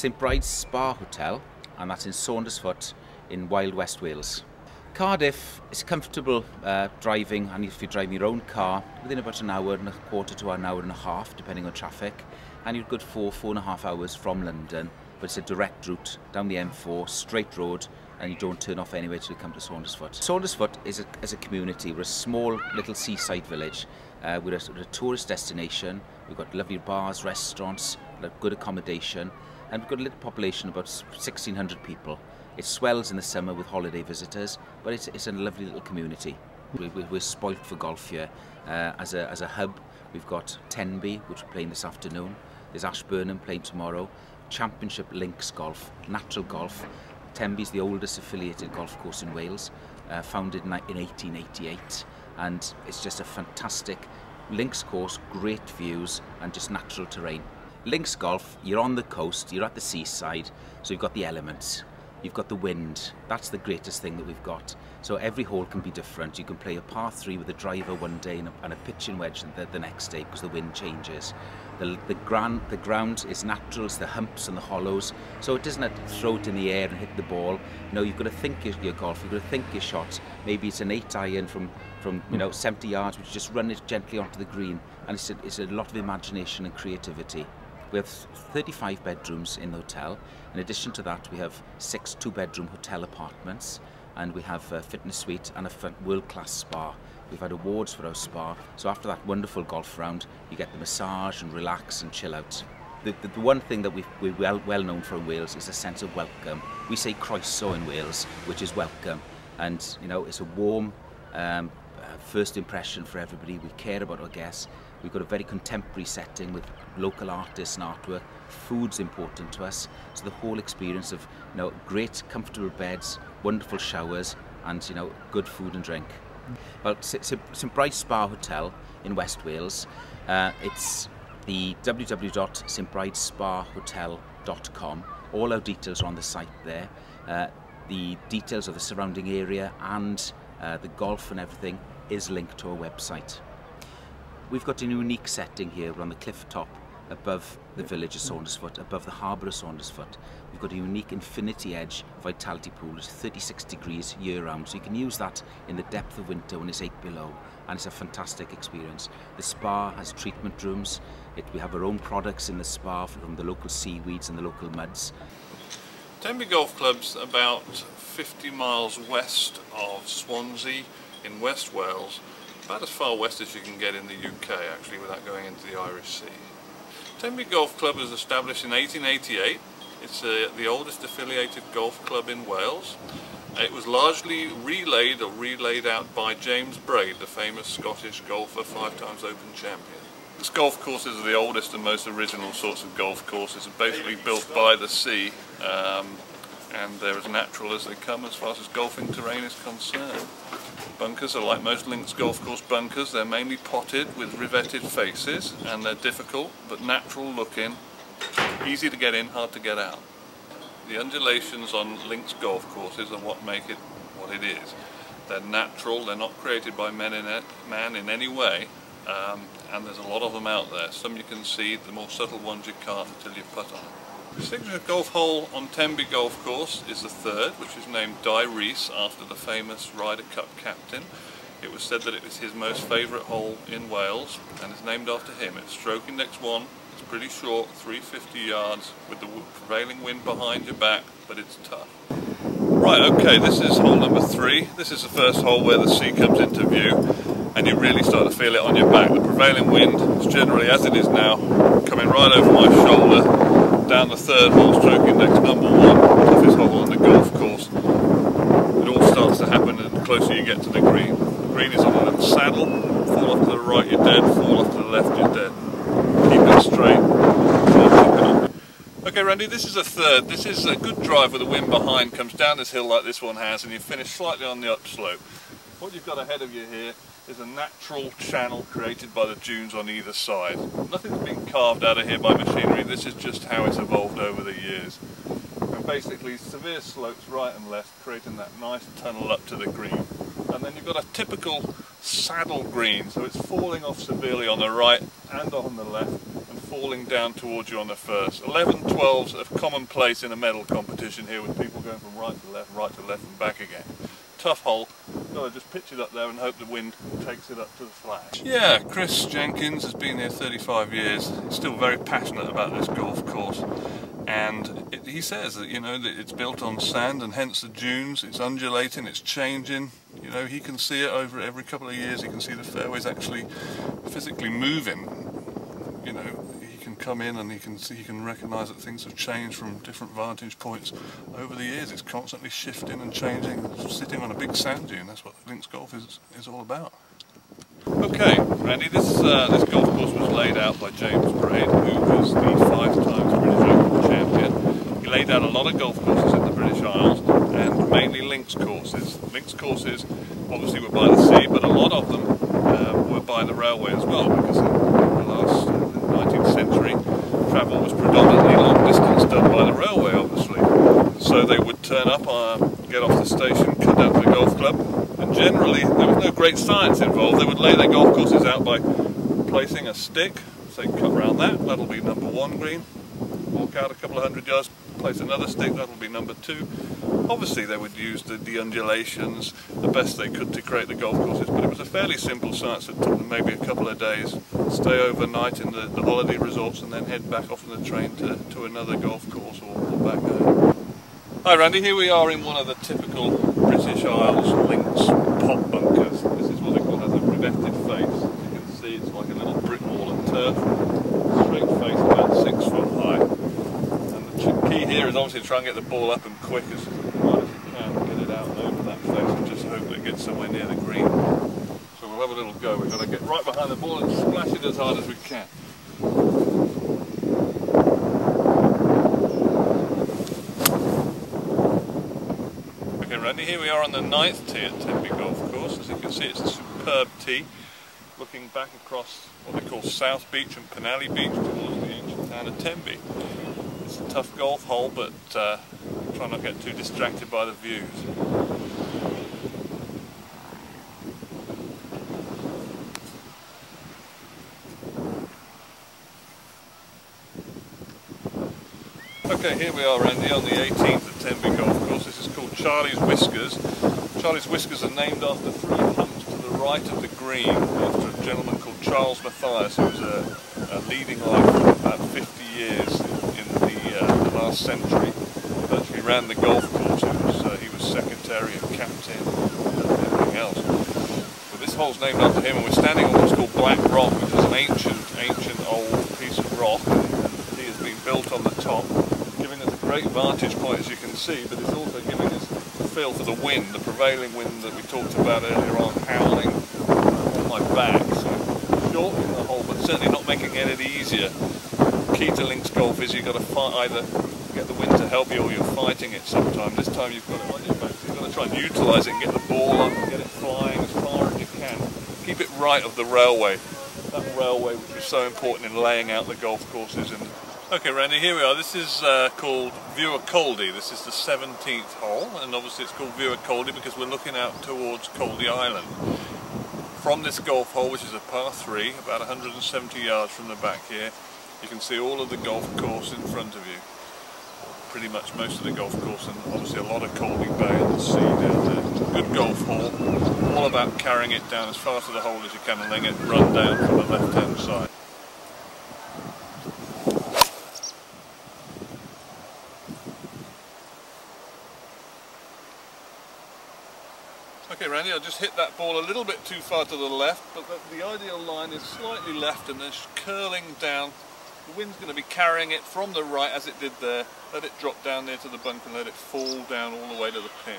St Bride's Spa Hotel, and that's in Saundersfoot in Wild West Wales. Cardiff is comfortable driving, and if you're driving your own car, within about an hour and a quarter to an hour and a half, depending on traffic, and you're good 4.5 hours from London, but it's a direct route down the M4, straight road, and you don't turn off anywhere till you come to Saundersfoot. Saundersfoot is a community. We're a small little seaside village. We're a tourist destination. We've got lovely bars, restaurants, good accommodation, and we've got a little population, about 1,600 people. It swells in the summer with holiday visitors, but it's a lovely little community. We're spoilt for golf here. As a hub, we've got Tenby, which we're playing this afternoon. There's Ashburnham playing tomorrow. Championship links golf, natural golf. Tenby's the oldest affiliated golf course in Wales, founded in 1888, and it's just a fantastic links course, great views and just natural terrain. Links golf, you're on the coast, you're at the seaside, so you've got the elements. You've got the wind. That's the greatest thing that we've got. So every hole can be different. You can play a par 3 with a driver one day and a pitching wedge the next day because the wind changes. The ground is natural, it's the humps and the hollows. So it doesn't have to throw it in the air and hit the ball. No, you've got to think your golf, you've got to think your shot. Maybe it's an 8 iron from 70 yards, which just run it gently onto the green. And it's a lot of imagination and creativity. We have 35 bedrooms in the hotel. In addition to that, we have 6 2-bedroom hotel apartments, and we have a fitness suite and a world-class spa. We've had awards for our spa, so after that wonderful golf round, you get the massage and relax and chill out. The one thing that we're well known for in Wales is a sense of welcome. We say croeso in Wales, which is welcome, and it's a warm first impression for everybody. We care about our guests. We've got a very contemporary setting with local artists and artwork. Food's important to us, so the whole experience of great comfortable beds, wonderful showers, and good food and drink. Well, St Bride's Spa Hotel in West Wales. It's the www.stbridespahotel.com. All our details are on the site there. The details of the surrounding area and the golf and everything is linked to our website. We've got a unique setting here. We're on the cliff top above the village of Saundersfoot, above the harbour of Saundersfoot. We've got a unique infinity edge vitality pool. It's 36 degrees year round, so you can use that in the depth of winter when it's 8 below, and it's a fantastic experience. The spa has treatment rooms. We have our own products in the spa from the local seaweeds and the local muds. Tenby Golf Club's about 50 miles west of Swansea in West Wales, about as far west as you can get in the UK actually without going into the Irish Sea. Tenby Golf Club was established in 1888. It's the oldest affiliated golf club in Wales. It was largely relayed out by James Braid, the famous Scottish golfer, 5-times Open champion. This golf courses are the oldest and most original sorts of golf courses, basically built by the sea, and they're as natural as they come as far as golfing terrain is concerned. Bunkers are like most links golf course bunkers. They're mainly potted with riveted faces, and they're difficult but natural looking, easy to get in, hard to get out. The undulations on links golf courses are what make it what it is. They're natural, they're not created by man in any way, and there's a lot of them out there. Some you can see, the more subtle ones you can't until you putt on them. The signature golf hole on Tenby Golf Course is the 3rd, which is named Di Rees after the famous Ryder Cup captain. It was said that it was his most favourite hole in Wales and is named after him. It's stroke index 1, it's pretty short, 350 yards with the prevailing wind behind your back, but it's tough. Right, okay, this is hole number 3. This is the first hole where the sea comes into view and you really start to feel it on your back. The prevailing wind is generally, as it is now, coming right over my shoulder. Down the 3rd hole, stroke index number 1, toughest hole on the golf course. It all starts to happen the closer you get to the green. The green is on a little saddle. Fall off to the right, you're dead. Fall off to the left, you're dead. Keep it straight. Okay, Randy, this is a 3rd. This is a good drive with the wind behind, comes down this hill like this one has, and you finish slightly on the upslope. What you've got ahead of you here is a natural channel created by the dunes on either side. Nothing's been carved out of here by machinery, this is just how it's evolved over the years. And basically severe slopes right and left, creating that nice tunnel up to the green. And then you've got a typical saddle green, so it's falling off severely on the right and on the left, and falling down towards you on the first. 11 12s are commonplace in a medal competition here, with people going from right to left and back again. Tough hole. Got to just pitch it up there and hope the wind takes it up to the flag. Yeah, Chris Jenkins has been here 35 years. He's still very passionate about this golf course. And he says that, you know, that it's built on sand and hence the dunes, it's undulating, it's changing. You know, he can see it over every couple of years. He can see the fairways actually physically moving. You know, he can come in and he can recognise that things have changed from different vantage points over the years. It's constantly shifting and changing, sitting on a big sand dune. That's what links golf is all about. Okay, Randy, this golf course was laid out by James Braid, who was the 5-time British Open champion. He laid out a lot of golf courses in the British Isles, and mainly links courses. Links courses obviously were by the sea, but a lot of them were by the railway as well, because in the last 19th century, travel was predominantly long distance done by the railway, obviously. So they would turn up, get off the station, cut down to the golf club, and generally there was no great science involved. They would lay their golf courses out by placing a stick, say cut around that'll be number 1 green, walk out a couple of hundred yards, place another stick, that'll be number 2. Obviously they would use the undulations the best they could to create the golf courses, but it was a fairly simple science that took them maybe a couple of days, stay overnight in the holiday resorts and then head back off on the train to another golf course or back home. Hi Randy, here we are in one of the typical British Isles links pot bunkers. This is what they call as a revetted face. As you can see, it's like a little brick wall of turf, straight face about 6 foot high. And the key here is obviously to try and get the ball up and quick as hard as you can, get it out and over that face and just hope that it gets somewhere near the green. So we'll have a little go. We've got to get right behind the ball and splash it as hard as we can. Randy, here we are on the 9th tee at Tenby Golf Course. As you can see, it's a superb tee looking back across what they call South Beach and Penally Beach towards the ancient town of Tenby. It's a tough golf hole, but try not to get too distracted by the views. Okay, here we are, Randy, on the 18th at Tenby Golf Course. This is called Charlie's Whiskers. Charlie's Whiskers are named after 3 humps to the right of the green, after a gentleman called Charles Matthias, who was a leading light for about 50 years in the last century. He actually ran the golf course. He was secretary and captain and everything else. But this hole's named after him, and we're standing on what's called Black Rock, which is an ancient old piece of rock, and he has been built on the top, giving us a great vantage point, as you can see, but it's also giving us a feel for the wind, the prevailing wind that we talked about earlier on, howling on my back. So shortening the hole, but certainly not making it any easier. Key to links golf is you've got to either get the wind to help you or you're fighting it sometimes. This time you've got it on your back, so you've got to try and utilise it and get the ball up and get it flying as far as you can. Keep it right of the railway, that railway which is so important in laying out the golf courses. Okay, Randy, here we are. This is called Viewer Coldy. This is the 17th hole, and obviously it's called Viewer Coldy because we're looking out towards Coldy Island. From this golf hole, which is a par 3, about 170 yards from the back here, you can see all of the golf course in front of you. Pretty much most of the golf course, and obviously a lot of Coldy Bay and the sea down there. Good golf hole, all about carrying it down as far to the hole as you can and letting it run down from the left-hand side. Okay, Randy, I just hit that ball a little bit too far to the left, but the ideal line is slightly left and then curling down. The wind's going to be carrying it from the right as it did there. Let it drop down there to the bunker and let it fall down all the way to the pin.